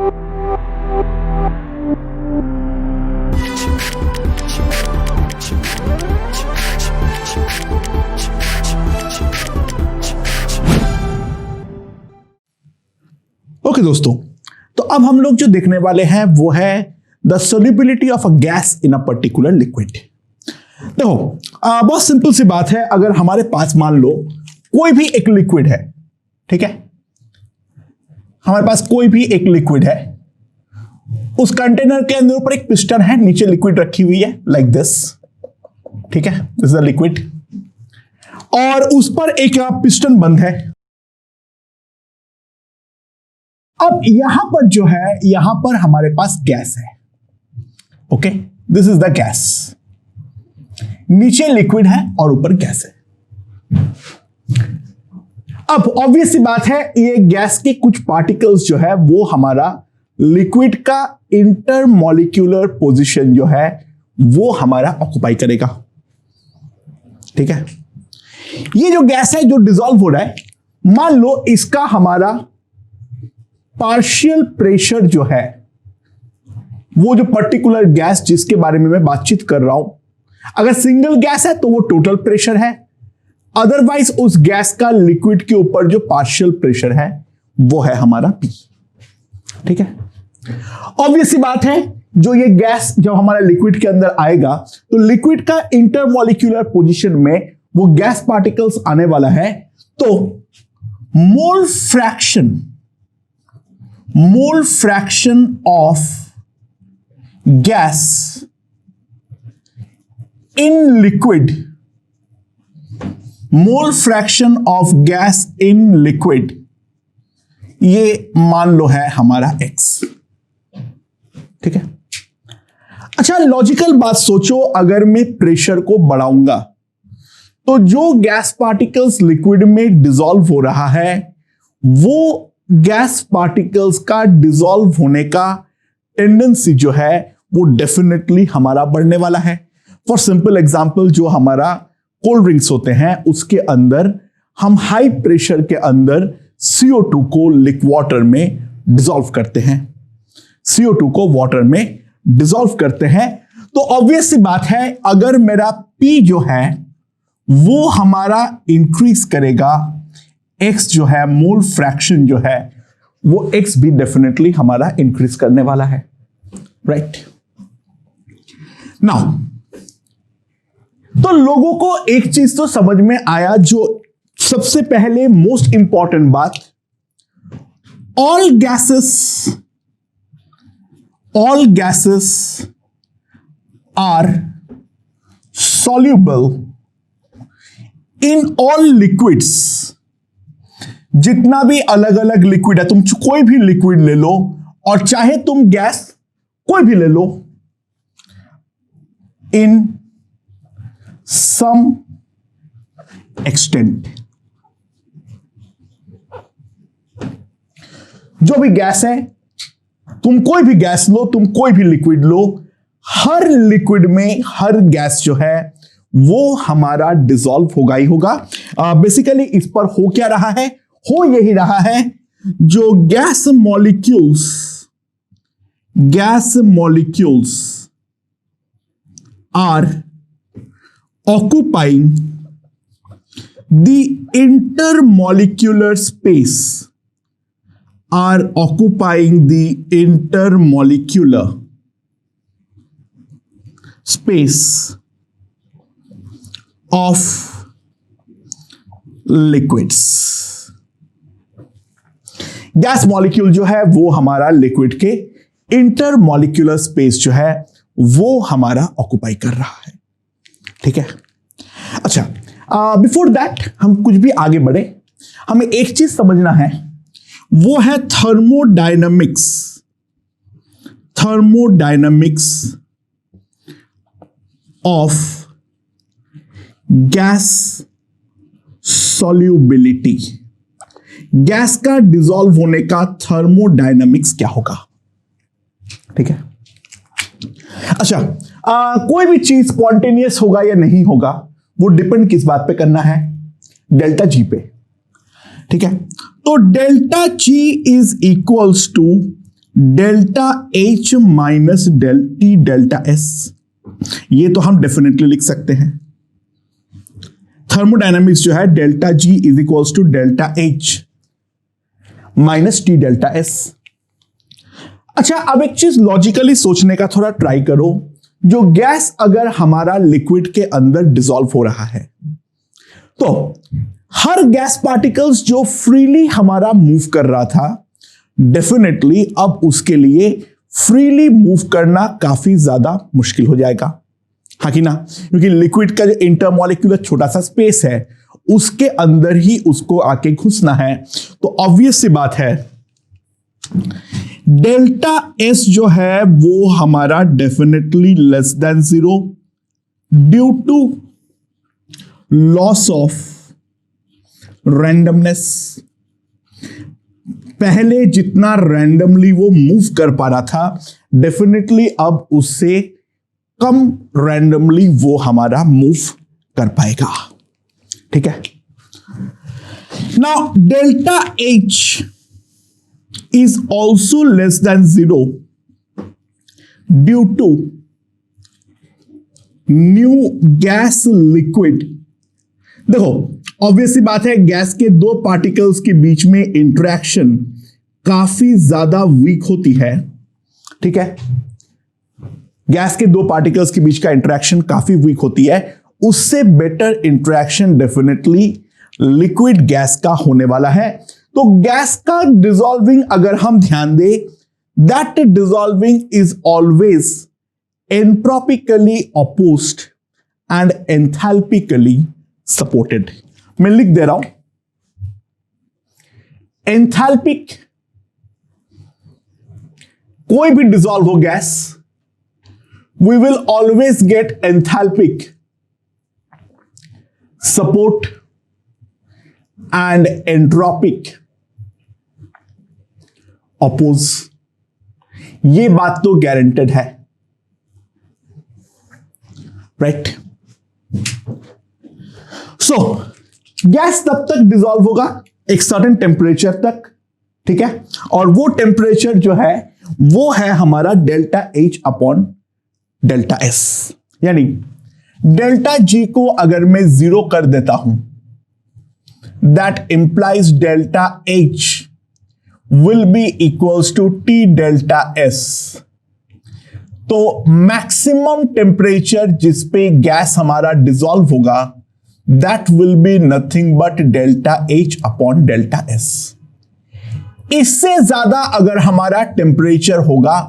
Okay दोस्तों, तो अब हम लोग जो देखने वाले हैं वो है the solubility of a gas in a particular liquid. देखो बहुत सिंपल सी बात है, अगर हमारे पास मान लो कोई भी एक लिक्विड है, ठीक है, हमारे पास कोई भी एक लिक्विड है, उस कंटेनर के अंदर ऊपर एक पिस्टन है, नीचे लिक्विड रखी हुई है लाइक दिस, ठीक है, दिस इज द लिक्विड, और उस पर एक पिस्टन बंद है। अब यहां पर जो है, यहां पर हमारे पास गैस है, okay, this is the gas, नीचे लिक्विड है और ऊपर गैस है। अब ऑब्वियस सी बात है, ये गैस के कुछ पार्टिकल्स जो है वो हमारा लिक्विड का इंटरमॉलिक्यूलर पोजीशन जो है वो हमारा ऑक्युपाई करेगा, ठीक है। ये जो गैस है जो डिसॉल्व हो रहा है, मान लो इसका हमारा पार्शियल प्रेशर जो है, वो जो पर्टिकुलर गैस जिसके बारे में मैं बातचीत कर रहा हूं, अगर सिंगल गैस है तो वो टोटल प्रेशर है, अदरवाइज उस गैस का लिक्विड के ऊपर जो पार्शियल प्रेशर है वो है हमारा P, ठीक है। ऑब्वियस सी बात है, जो ये गैस जब हमारा लिक्विड के अंदर आएगा तो लिक्विड का इंटरमॉलिक्यूलर पोजीशन में वो गैस पार्टिकल्स आने वाला है, तो mole fraction of gas in liquid, mole fraction of gas in liquid, ये मान लो है हमारा X, ठीक है। अच्छा लॉजिकल बात सोचो, अगर मैं प्रेशर को बढ़ाऊंगा तो जो गैस पार्टिकल्स लिक्विड में डिसॉल्व हो रहा है, वो गैस पार्टिकल्स का डिसॉल्व होने का टेंडेंसी जो है वो डेफिनेटली हमारा बढ़ने वाला है। फॉर सिंपल एग्जांपल, जो हमारा कोल्ड ड्रिंक्स होते हैं उसके अंदर हम हाई प्रेशर के अंदर CO2 को वाटर में डिसॉल्व करते हैं, CO2 को वाटर में डिसॉल्व करते हैं, तो ऑब्वियस सी बात है, अगर मेरा P जो है वो हमारा इंक्रीज करेगा, X जो है मोल फ्रैक्शन जो है वो X भी डेफिनेटली हमारा इंक्रीज करने वाला है, राइट। नाउ तो लोगों को एक चीज तो समझ में आया, जो सबसे पहले मोस्ट इंपॉर्टेंट बात, all gases are soluble in all liquids. जितना भी अलग अलग लिक्विड है, तुम कोई भी लिक्विड ले लो, और चाहे तुम गैस कोई भी ले लो, इन सम एक्सटेंट, जो भी गैस है, तुम कोई भी गैस लो, तुम कोई भी लिक्विड लो, हर लिक्विड में हर गैस जो है वो हमारा डिसॉल्व होगा ही होगा। बेसिकली इस पर हो क्या रहा है, हो यही रहा है, जो gas molecules are occupying the intermolecular space, are occupying the intermolecular space of liquids। Gas molecule जो है वो हमारा लिक्विड के इंटरमॉलिक्यूलर स्पेस जो है वो हमारा ऑक्युपाई कर रहा है, ठीक है। अच्छा, बिफोर दैट हम कुछ भी आगे बढ़े, हमें एक चीज समझना है, वो है thermodynamics of gas solubility. Gas का डिसॉल्व होने का थर्मोडायनामिक्स क्या होगा, ठीक है। अच्छा, कोई भी चीज स्पॉन्टेनियस होगा या नहीं होगा वो डिपेंड किस बात पे करना है, डेल्टा जी पे, ठीक है। तो delta G is equals to delta H minus T delta S, ये तो हम डेफिनेटली लिख सकते हैं। थर्मोडायनामिक्स जो है delta G is equals to delta H minus T delta S. अच्छा, अब एक चीज लॉजिकली सोचने का थोड़ा ट्राई करो। जो गैस अगर हमारा लिक्विड के अंदर डिसॉल्व हो रहा है, तो हर गैस पार्टिकल्स जो फ्रीली हमारा मूव कर रहा था, डेफिनेटली अब उसके लिए फ्रीली मूव करना काफी ज्यादा मुश्किल हो जाएगा, हाँ कि ना? क्योंकि लिक्विड का जो इंटरमॉलिक्यूलर छोटा सा स्पेस है, उसके अंदर ही उसको आके घुसना है। तो ऑब्वियस सी बात है, डेल्टा एस जो है वो हमारा definitely less than 0 due to loss of randomness. पहले जितना रैंडमली वो मूव कर पा रहा था, डेफिनेटली अब उससे कम रैंडमली वो हमारा मूव कर पाएगा। ठीक है। Now delta H is also less than 0 due to new gas liquid। देखो, ऑब्वियसली बात है, गैस के दो पार्टिकल्स के बीच में इंटरेक्शन काफी ज्यादा वीक होती है। ठीक है, गैस के दो पार्टिकल्स के बीच का इंटरेक्शन काफी वीक होती है। उससे better interaction definitely liquid gas का होने वाला है। तो गैस का डिसॉल्विंग अगर हम ध्यान दें, that dissolving is always entropically opposed and enthalpically supported. मैं लिख दे रहा हूं, एंथैल्पिक, कोई भी डिसॉल्व हो gas, we will always get enthalpic support and entropic oppose. ये बात तो गारंटेड है, राइट? सो गैस तब तक डिसॉल्व होगा एक सर्टेन टेम्परेचर तक, ठीक है? और वो टेम्परेचर जो है वो है हमारा delta H upon delta S. यानी डेल्टा जी को अगर मैं 0 कर देता हूं, that implies delta H will be equals to T delta S। तो मैक्सिमम टेम्परेचर जिस पे गैस हमारा डिसॉल्व होगा, that will be nothing but delta H upon delta S। इससे ज्यादा अगर हमारा टेम्परेचर होगा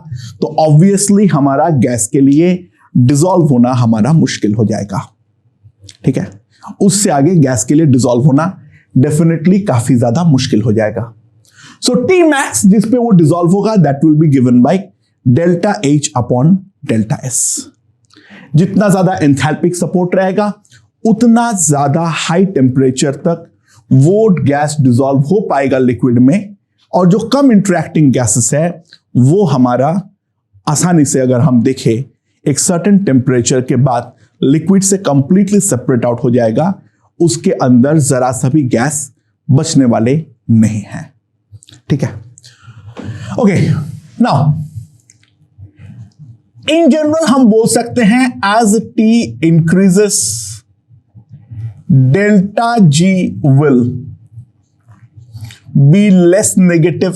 तो ऑब्वियसली हमारा गैस के लिए डिसॉल्व होना हमारा मुश्किल हो जाएगा। ठीक है, उससे आगे गैस के लिए डिसॉल्व होना डेफिनेटली काफी ज्यादा मुश्किल हो जाएगा। सो टी मैक्स जिस पे वो डिसॉल्व होगा, that will be given by delta H upon delta S. जितना ज्यादा एंथैल्पिक सपोर्ट रहेगा, उतना ज्यादा हाई टेम्परेचर तक वो गैस डिसॉल्व हो पाएगा लिक्विड में, और जो कम इंटरेक्टिंग गैसेस है वो हमारा आसानी से, अगर हम देखें, एक सर्टेन टेम्परेचर के बाद लिक्विड से कंप्लीटली सेपरेट आउट हो जाएगा। उसके अंदर जरा सा भी गैस बचने वाले नहीं है। ठीक है, ओके। नाउ इन जनरल हम बोल सकते हैं, as T increases delta G will be less negative.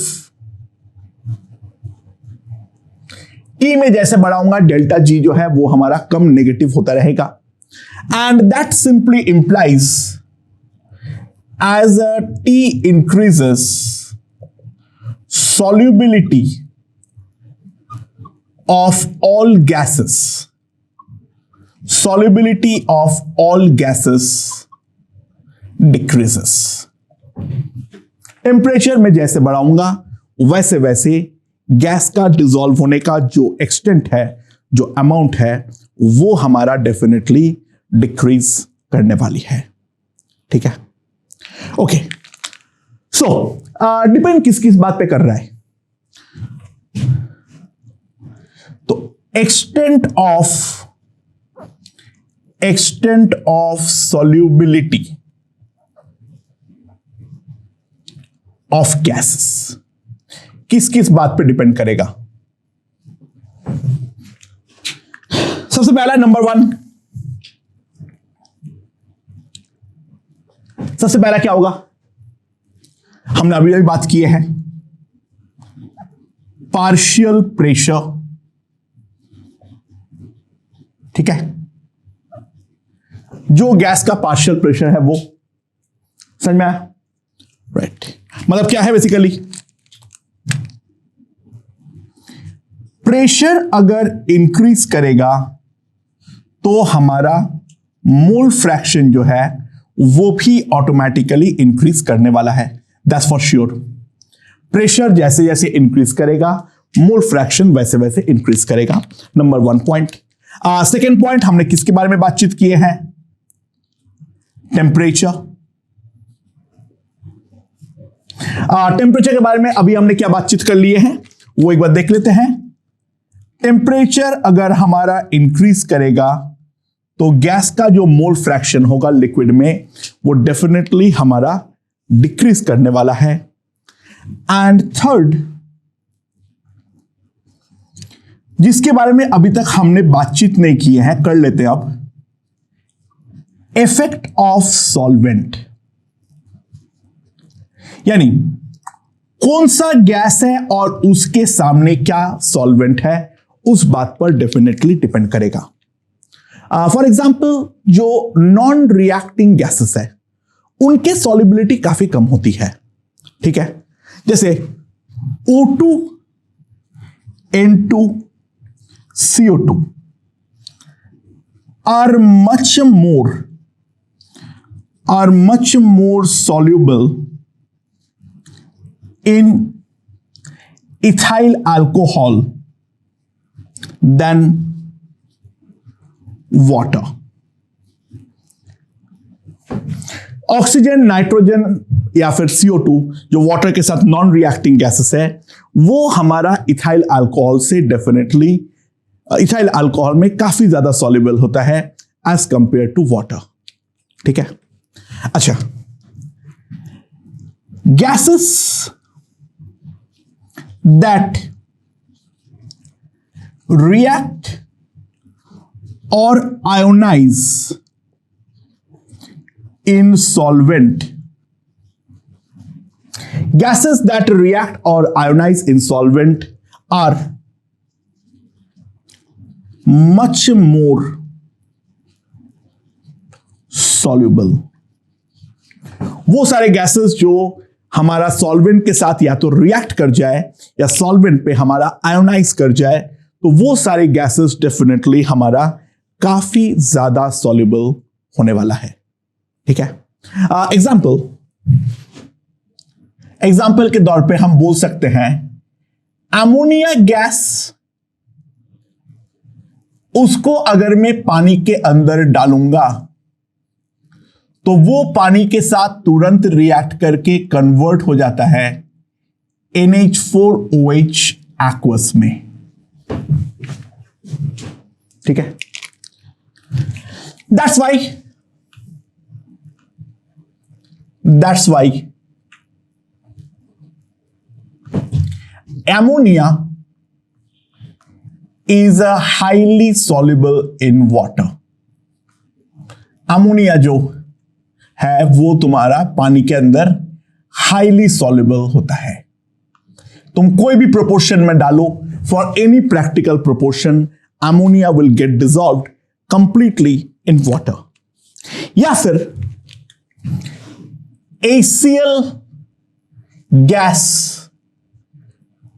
T में जैसे बढ़ाऊंगा, डेल्टा जी जो है वो हमारा कम नेगेटिव होता रहेगा। And that simply implies as T increases solubility of all gases, solubility of all gases decreases। Temperature में जैसे बढ़ाऊंगा, वैसे वैसे गैस का डिसॉल्व होने का जो एक्सटेंट है, जो अमाउंट है, वो हमारा डेफिनेटली डिक्रीज करने वाली है। ठीक है, ओके। सो डिपेंड किस किस बात पे कर रहा है, तो extent of solubility of gases. किस किस बात पे डिपेंड करेगा? सबसे पहला नंबर 1, सबसे पहला क्या होगा? हमने अभी अभी बात की है पार्शियल प्रेशर, ठीक है। जो गैस का पार्शियल प्रेशर है वो समझ में आया? राइट। मतलब क्या है बेसिकली, प्रेशर अगर इंक्रीज करेगा तो हमारा मोल फ्रैक्शन जो है वो भी ऑटोमेटिकली इंक्रीज करने वाला है, दैट्स फॉर श्योर। प्रेशर जैसे जैसे इंक्रीज करेगा मोल फ्रैक्शन वैसे वैसे इंक्रीज करेगा, नंबर 1 पॉइंट। सेकेंड पॉइंट हमने किसके बारे में बातचीत किए हैं? टेम्परेचर। टेम्परेचर के बारे में अभी हमने क्या बातचीत कर लिए हैं वो एक बार देख लेते हैं। टेम्परेचर अगर हमारा इंक्रीज करेगा तो गैस का जो मोल फ्रैक्शन होगा लिक्विड में वो डेफिनेटली हमारा डिक्रीज करने वाला है। एंड थर्ड, जिसके बारे में अभी तक हमने बातचीत नहीं की है, कर लेते हैं अब, इफेक्ट ऑफ सॉल्वेंट। यानी कौन सा गैस है और उसके सामने क्या सॉल्वेंट है, उस बात पर डेफिनेटली डिपेंड करेगा। फॉर एग्जाम्पल जो नॉन रिएक्टिंग गैसेस है उनके सॉल्युबिलिटी काफी कम होती है, ठीक है। जैसे O2, N2, CO2 are much more soluble in ethyl alcohol than water. Oxygen, nitrogen या फिर CO2 जो वाटर के साथ नॉन रिएक्टिंग गैसेस है वो हमारा इथाइल अल्कोहल से डेफिनेटली, इथाइल अल्कोहल में काफी ज्यादा सॉल्युबल होता है एज कंपेयर टू वाटर, ठीक है। अच्छा, गैसेस दैट रिएक्ट और ionise in solvent, gases that react or ionize in solvent are much more soluble. वो सारे गैसेस जो हमारा सॉल्वेंट के साथ या तो रिएक्ट कर जाए या सॉल्वेंट पे हमारा आयोनाइज कर जाए तो वो सारे गैसेस डेफिनेटली हमारा काफी ज्यादा सॉल्युबल होने वाला है, ठीक है। एग्जाम्पल के तौर पे हम बोल सकते हैं अमोनिया गैस, उसको अगर मैं पानी के अंदर डालूंगा तो वो पानी के साथ तुरंत रिएक्ट करके कन्वर्ट हो जाता है NH4OH एक्वस में, ठीक है। That's why ammonia is a highly soluble in water. Ammonia जो है वो तुम्हारा पानी के अंदर हाईली सॉल्युबल होता है। तुम कोई भी प्रोपोर्शन में डालो, for any practical proportion ammonia will get dissolved completely in water. या फिर HCl gas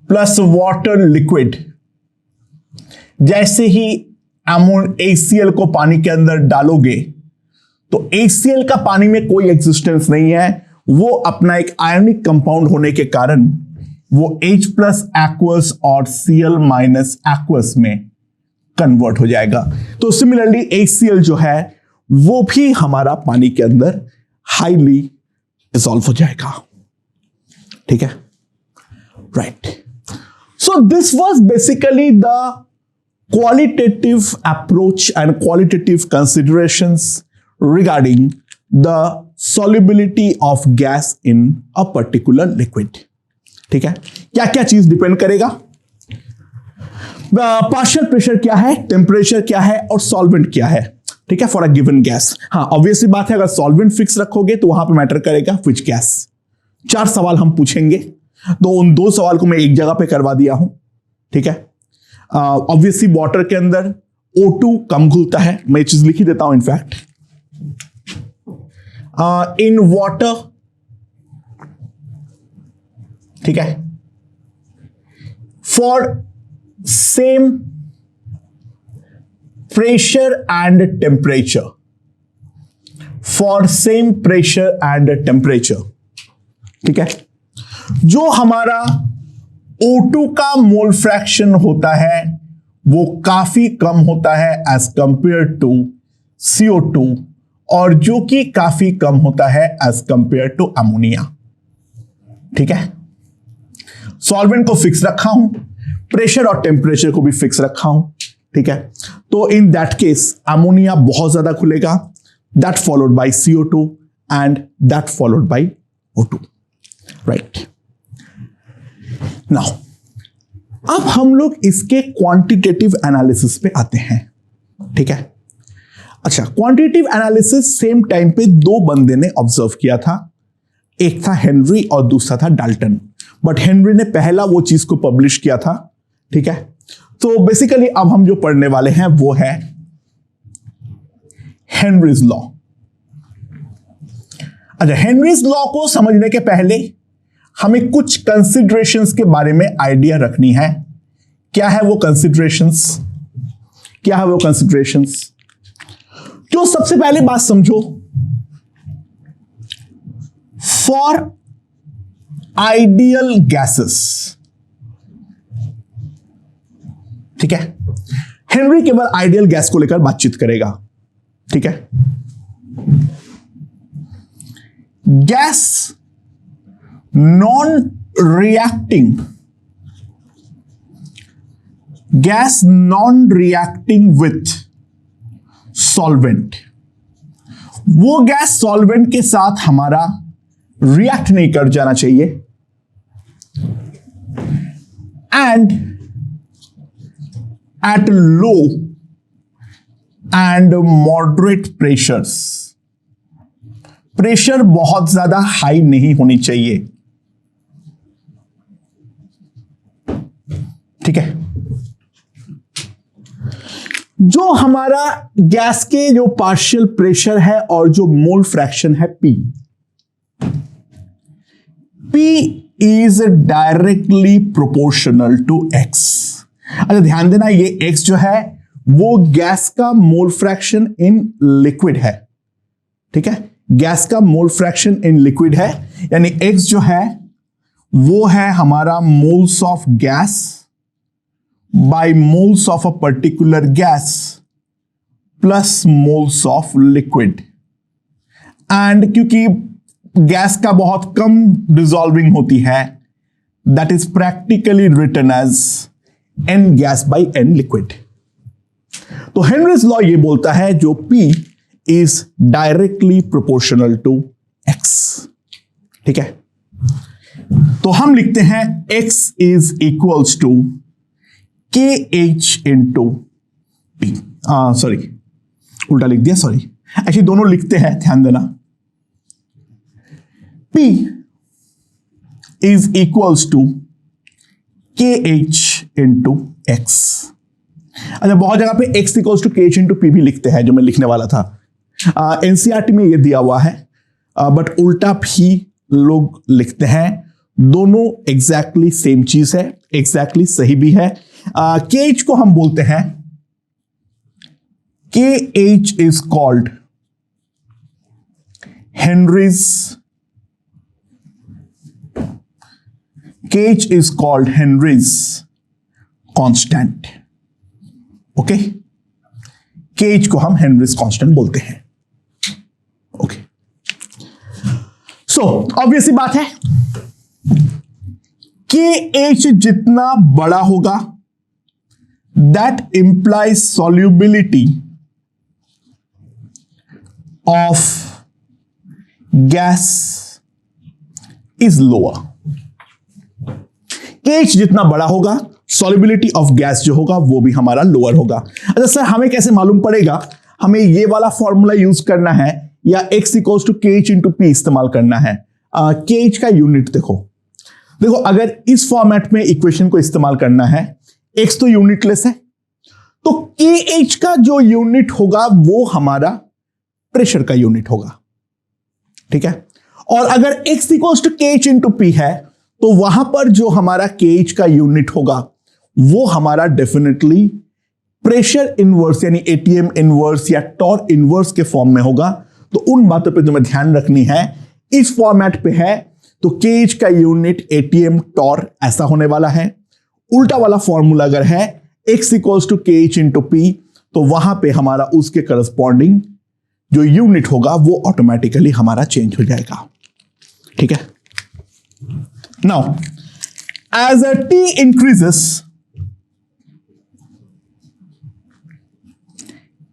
plus water liquid, जैसे ही HCl को पानी के अंदर डालोगे तो HCl का पानी में कोई एग्जिस्टेंस नहीं है, वो अपना एक आयनिक कंपाउंड होने के कारण वो H प्लस एक्वस और Cl माइनस एक्वस में कन्वर्ट हो जाएगा। तो सिमिलरली HCl जो है वो भी हमारा पानी के अंदर हाईली डिसॉल्व हो जाएगा, ठीक है, right. So this was basically the qualitative approach and qualitative considerations regarding the solubility of gas in a particular liquid, ठीक है। क्या क्या चीज डिपेंड करेगा? पार्शियल प्रेशर क्या है, टेम्परेचर क्या है, और सॉल्वेंट क्या है। ठीक है, फॉर अ गिवन गैस। हाँ, ऑब्वियसली बात है, अगर सॉल्वेंट फिक्स रखोगे तो वहां पे मैटर करेगा व्हिच गैस। 4 सवाल हम पूछेंगे, तो उन 2 सवाल को मैं एक जगह पे करवा दिया हूं। ठीक है, ऑब्वियसली वाटर के अंदर O2 कम घुलता है, मैं ये चीज लिख ही देता हूं इनफैक्ट। इन वाटर, ठीक है, for same pressure and temperature, for same pressure and temperature, ठीक है, जो हमारा O2 का मोल फ्रैक्शन होता है वो काफी कम होता है एज कंपेयर टू CO2, और जो कि काफी कम होता है एज कंपेयर टू अमोनिया। ठीक है, सॉल्वेंट को फिक्स रखा हूं, प्रेशर और टेम्परेचर को भी फिक्स रखा हूं। ठीक है, तो इन दैट केस अमोनिया बहुत ज्यादा खुलेगा, that followed by CO2 and that followed by O2, right. Now अब हम लोग इसके क्वांटिटेटिव एनालिसिस पे आते हैं। ठीक है, अच्छा, क्वांटिटेटिव एनालिसिस सेम टाइम पे 2 बंदे ने ऑब्जर्व किया था, एक था हेनरी और दूसरा था डाल्टन, बट हेनरी ने पहला वो चीज को पब्लिश किया था। ठीक है, तो बेसिकली अब हम जो पढ़ने वाले हैं वो है हेनरीज लॉ। अच्छा, हेनरीज लॉ को समझने के पहले हमें कुछ कंसिडरेशंस के बारे में आइडिया रखनी है। क्या है वो कंसिडरेशंस? क्या है वो कंसिडरेशंस? जो सबसे पहले बात समझो, फॉर आइडियल गैसेस, ठीक है, हेनरी केवल आइडियल गैस को लेकर बातचीत करेगा। ठीक है, gas non reacting with solvent, वो गैस सॉल्वेंट के साथ हमारा रिएक्ट नहीं कर जाना चाहिए, and at low and moderate pressures, pressure बहुत ज्यादा हाई नहीं होनी चाहिए। ठीक है, जो हमारा गैस के जो पार्शियल प्रेशर है और जो मोल फ्रैक्शन है P is directly proportional to X। अच्छा, ध्यान देना, ये X जो है वो गैस का मोल फ्रैक्शन इन लिक्विड है। ठीक है, गैस का मोल फ्रैक्शन इन लिक्विड है, यानी X जो है वो है हमारा moles of gas by moles of a particular gas plus moles of liquid. And क्योंकि गैस का बहुत कम डिसॉल्विंग होती है, that is practically written as N gas by N liquid. तो हेनरीज लॉ ये बोलता है जो P is directly proportional to X। ठीक है, तो हम लिखते हैं X is equals to KH into P। Sorry, उल्टा लिख दिया, सॉरी, एक्चुअली दोनों लिखते हैं, ध्यान देना। P is equals to KH into X। अच्छा, बहुत जगह पे X equals to KH into P भी लिखते हैं, जो मैं लिखने वाला था। NCERT में ये दिया हुआ है, बट उल्टा भी लोग लिखते हैं। दोनों एग्जैक्टली सेम चीज है, एग्जैक्टली सही भी है। KH को हम बोलते हैं, KH is called Henrys, KH is called Henry's constant। Okay, KH को हम Henry's constant बोलते हैं। ओके, सो ऑब्वियसली बात है, KH जितना बड़ा होगा, that implies solubility of gas is lower. KH जितना बड़ा होगा सॉल्युबिलिटी ऑफ गैस जो होगा वो भी हमारा लोअर होगा। अच्छा सर हमें कैसे मालूम पड़ेगा? हमें ये वाला फॉर्मूला यूज करना है या x equals to KH into P इस्तेमाल करना है? KH का यूनिट देखो अगर इस फॉर्मेट में इक्वेशन को इस्तेमाल करना है, x तो यूनिटलेस है, तो KH का जो यूनिट होगा वो हमारा प्रेशर का यूनिट होगा, ठीक है। और अगर x equals to KH into P है तो वहां पर जो हमारा KH का यूनिट होगा वो हमारा डेफिनेटली प्रेशर इनवर्स यानी ATM इनवर्स या टॉर्क इनवर्स के फॉर्म में होगा। तो उन बातों पे तुम्हें ध्यान रखनी है। इस फॉर्मेट पे है तो KH का यूनिट ATM टॉर्क ऐसा होने वाला है। उल्टा वाला फॉर्मूला अगर है x equals to KH into P तो वहां पे हमारा उसके करस्पॉन्डिंग जो यूनिट होगा वो ऑटोमेटिकली हमारा चेंज हो जाएगा, ठीक है। Now, as a T increases,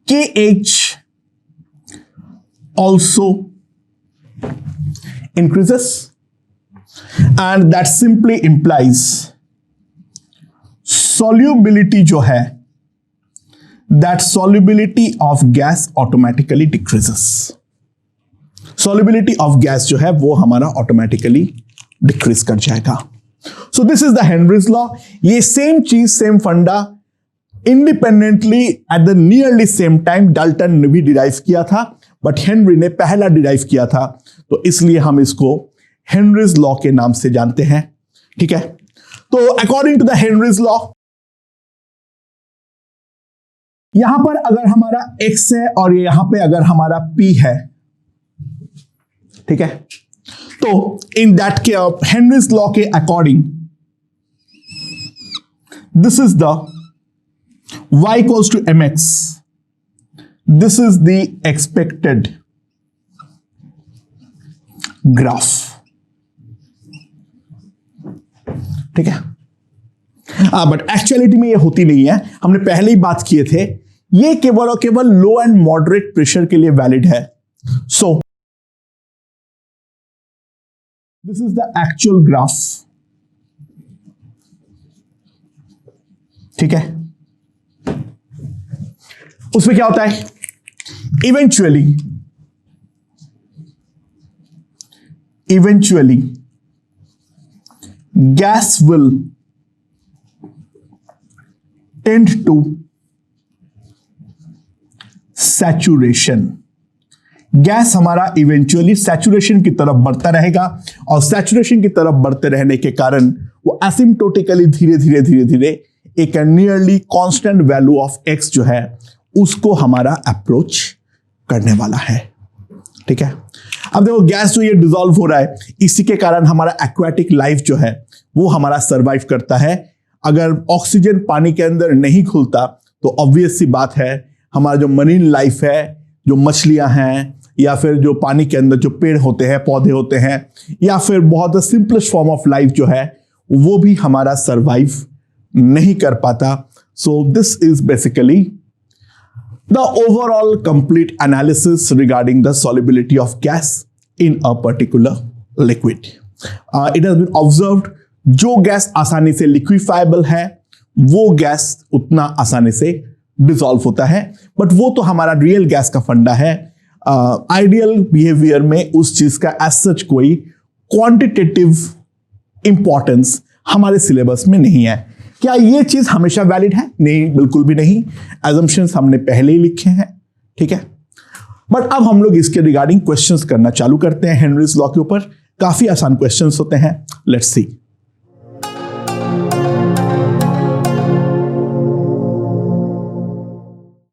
KH also increases, and that simply implies solubility जो है, that solubility of gas automatically decreases. Solubility of gas जो है वो हमारा automatically डिक्रीज कर जाएगा। सो this is the Henry's law. ये सेम चीज सेम फंडा independently at the nearly same time Dalton ने भी डिराइव किया था, बट हेनरी ने पहला डिराइव किया था, तो इसलिए हम इसको हेनरीज लॉ के नाम से जानते हैं, ठीक है। तो according to the Henry's law यहां पर अगर हमारा x है और यहां पे अगर हमारा P है, ठीक है, तो इन दैट के हेनरीज लॉ के according this is the y equals to mx, this is the expected graph, ठीक है। बट एक्चुअलिटी में ये होती नहीं है, हमने पहले ही बात किए थे, ये केवल और केवल लो एंड मॉडरेट प्रेशर के लिए वैलिड है। सो this is the actual graph, ठीक है। उसमें क्या होता है? eventually gas will tend to saturation। Gas हमारा इवेंचुअली सैचुरेशन की तरफ बढ़ता रहेगा और सैचुरेशन की तरफ बढ़ते रहने के कारण वो एसिम्प्टोटिकली धीरे धीरे धीरे धीरे एक nearly constant value of x जो है उसको हमारा अप्रोच करने वाला है, ठीक है। अब देखो गैस जो ये डिसॉल्व हो रहा है, इसी के कारण हमारा एक्वाटिक लाइफ जो है वो हमारा सर्वाइव करता है। अगर ऑक्सीजन पानी के अंदर नहीं घुलता तो ऑब्वियस सी बात है हमारा जो मरीन लाइफ है, जो मछलियां हैं या फिर जो पानी के अंदर जो पेड़ होते हैं, पौधे होते हैं, या फिर बहुत सिंपलेस्ट फॉर्म ऑफ लाइफ जो है वो भी हमारा सर्वाइव नहीं कर पाता। So this is basically the overall complete analysis regarding the solubility of gas in a particular liquid. It has been observed जो गैस आसानी से लिक्विफाइबल है वो गैस उतना आसानी से डिसॉल्व होता है, बट वो तो हमारा रियल गैस का फंडा है। आइडियल बिहेवियर में उस चीज का एज सच कोई क्वांटिटेटिव इंपॉर्टेंस हमारे सिलेबस में नहीं है। क्या ये चीज हमेशा वैलिड है? नहीं, बिल्कुल भी नहीं। एजम्पशंस हमने पहले ही लिखे हैं, ठीक है। बट अब हम लोग इसके रिगार्डिंग क्वेश्चंस करना चालू करते हैं हेनरीज लॉ के ऊपर। काफी आसान क्वेश्चंस होते हैं, लेट्स सी।